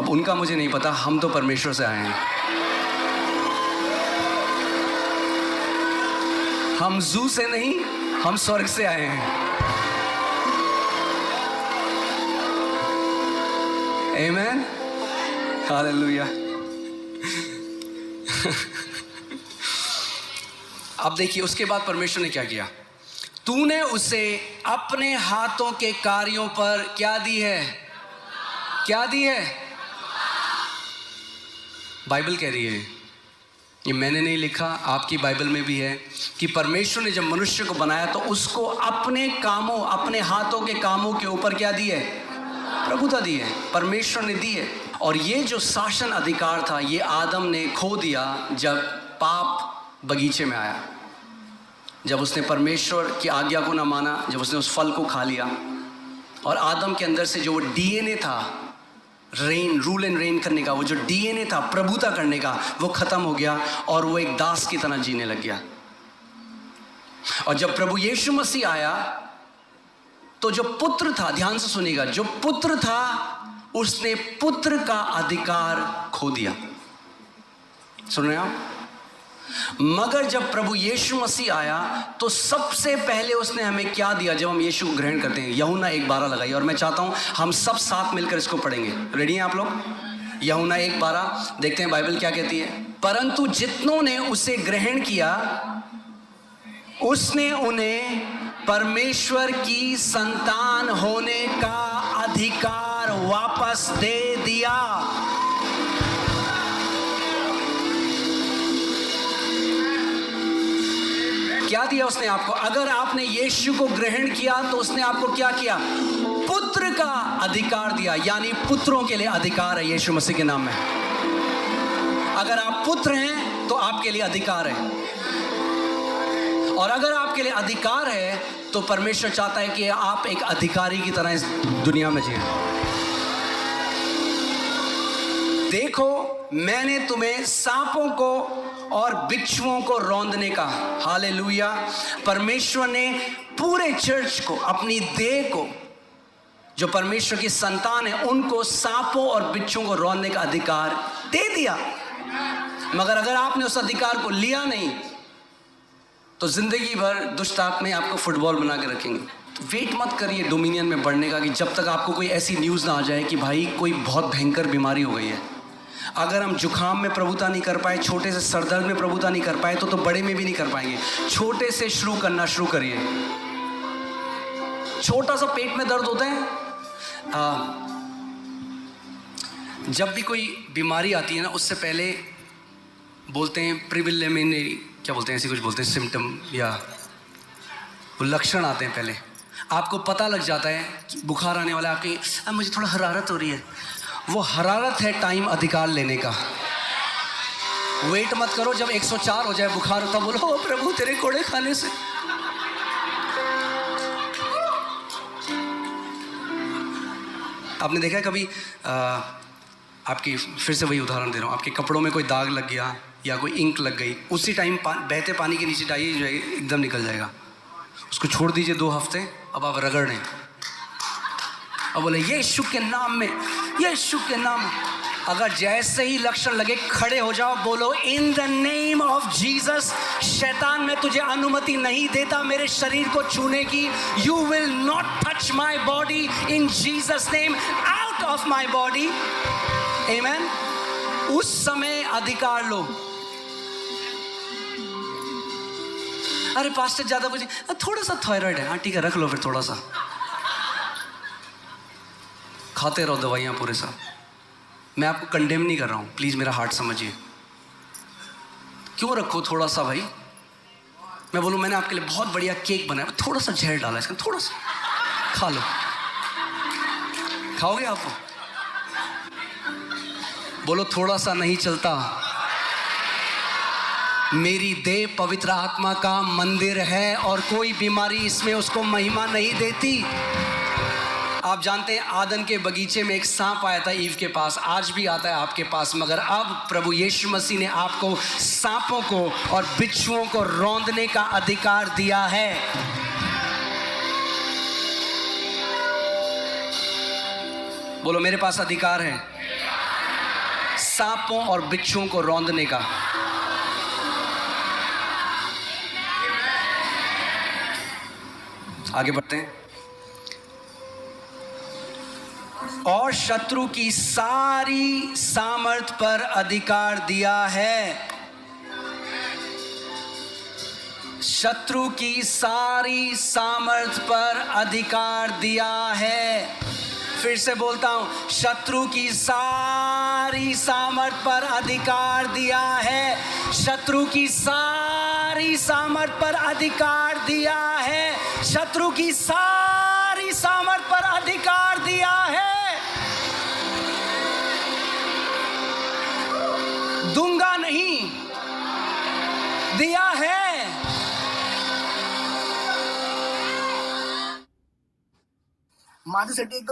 अब उनका मुझे नहीं पता, हम तो परमेश्वर से आए हैं। हम जू से नहीं, हम स्वर्ग से आए हैं। आमीन, हालेलुया। अब देखिए उसके बाद परमेश्वर ने क्या किया। तूने उसे अपने हाथों के कार्यों पर क्या दी है? क्या दी है? बाइबल कह रही है, ये मैंने नहीं लिखा, आपकी बाइबल में भी है कि परमेश्वर ने जब मनुष्य को बनाया तो उसको अपने कामों, अपने हाथों के कामों के ऊपर क्या दी है? प्रभुता दी है, परमेश्वर ने दी है। और ये जो शासन अधिकार था ये आदम ने खो दिया जब पाप बगीचे में आया, जब उसने परमेश्वर की आज्ञा को ना माना, जब उसने उस फल को खा लिया। और आदम के अंदर से जो वो डीएनए था रेन, रूल एंड रेन करने का, वो जो डीएनए था प्रभुता करने का, वो खत्म हो गया और वो एक दास की तरह जीने लग गया। और जब प्रभु यीशु मसीह आया तो जो पुत्र था, ध्यान से सुनिएगा, जो पुत्र था उसने पुत्र का अधिकार खो दिया। सुन रहे हैं आप? मगर जब प्रभु यीशु मसीह आया तो सबसे पहले उसने हमें क्या दिया? जब हम यीशु को ग्रहण करते हैं, यूहन्ना 1:12 लगाइए, और मैं चाहता हूं हम सब साथ मिलकर इसको पढ़ेंगे। रेडी हैं आप लोग? यूहन्ना 1:12 देखते हैं बाइबल क्या कहती है। परंतु जितनों ने उसे ग्रहण किया उसने उन्हें परमेश्वर की संतान होने का अधिकार वापस दे दिया। क्या दिया उसने आपको? अगर आपने यीशु को ग्रहण किया तो उसने आपको क्या किया? पुत्र का अधिकार दिया, यानी पुत्रों के लिए अधिकार है यीशु मसीह के नाम में। अगर आप पुत्र हैं तो आपके लिए अधिकार है, और अगर आपके लिए अधिकार है तो परमेश्वर चाहता है कि आप एक अधिकारी की तरह इस दुनिया में जिए। देखो मैंने तुम्हें सांपों को और बिच्छुओं को रौंदने का, हालेलुया, परमेश्वर ने पूरे चर्च को, अपनी देह को, जो परमेश्वर की संतान है, उनको सांपों और बिच्छुओं को रौंदने का अधिकार दे दिया। मगर अगर आपने उस अधिकार को लिया नहीं तो जिंदगी भर दुष्ट आत्माएं आपको फुटबॉल बना के रखेंगे। तो वेट मत करिए डोमिनियन में बढ़ने का कि जब तक आपको कोई ऐसी न्यूज़ ना आ जाए कि भाई कोई बहुत भयंकर बीमारी हो गई है। अगर हम जुकाम में प्रभुता नहीं कर पाए, छोटे से सरदर्द में प्रभुता नहीं कर पाए, तो बड़े में भी नहीं कर पाएंगे। छोटे से शुरू करना शुरू करिए। छोटा सा पेट में दर्द होता है, जब भी कोई बीमारी आती है ना, उससे पहले बोलते हैं प्रिलिमिनरी, क्या बोलते हैं, ऐसी कुछ बोलते हैं, सिम्टम या वो लक्षण आते हैं। पहले आपको पता लग जाता है कि बुखार आने वाला है, आपकी मुझे थोड़ा हरारत हो रही है। वो हरारत है टाइम अधिकार लेने का। वेट मत करो जब 104 हो जाए बुखार, तब बोलो ओ प्रभु तेरे कोड़े खाने से। आपने देखा है कभी आपकी, फिर से वही उदाहरण दे रहा हूँ, आपके कपड़ों में कोई दाग लग गया या कोई इंक लग गई, उसी टाइम बहते पानी के नीचे डालिए, जो है एकदम निकल जाएगा। उसको छोड़ दीजिए 2 हफ्ते, अब आप रगड़ें, अब बोले यीशु के नाम में, यीशु के नाम। अगर जैसे ही लक्षण लगे खड़े हो जाओ, बोलो in the name of Jesus. शैतान मैं तुझे अनुमति नहीं देता मेरे शरीर को छूने की। You will not touch my body in Jesus name, out of my body. आमीन। उस समय अधिकार लो। अरे पास्टर ज्यादा कुछ, थोड़ा सा थायराइड है, हाँ ठीक है रख लो, फिर थोड़ा सा खाते रहो दवाइयाँ पूरे साल। मैं आपको कंडेम नहीं कर रहा हूँ, प्लीज़ मेरा हार्ट समझिए। क्यों रखो थोड़ा सा भाई। मैं बोलूँ मैंने आपके लिए बहुत बढ़िया केक बनाया, थोड़ा सा जहर डाला इसका, थोड़ा सा खा लो। खाओगे आप? बोलो थोड़ा सा नहीं चलता। मेरी देह पवित्र आत्मा का मंदिर है और कोई बीमारी इसमें उसको महिमा नहीं देती। आप जानते हैं आदन के बगीचे में एक सांप आया था ईव के पास, आज भी आता है आपके पास, मगर अब प्रभु यीशु मसीह ने आपको सांपों को और बिच्छुओं को रौंदने का अधिकार दिया है। बोलो मेरे पास अधिकार है। सांपों और बिच्छुओं को रौंदने का। आगे बढ़ते हैं। और शत्रु की सारी सामर्थ पर अधिकार दिया है। शत्रु की सारी सामर्थ पर अधिकार दिया है। फिर से बोलता हूं, शत्रु की सारी सामर्थ पर अधिकार दिया है। शत्रु की सारी सामर्थ पर अधिकार दिया है। शत्रु की सारी सामर्थ पर अधिकार दिया है। दूंगा नहीं, दिया है। माझ्यासाठी एकदम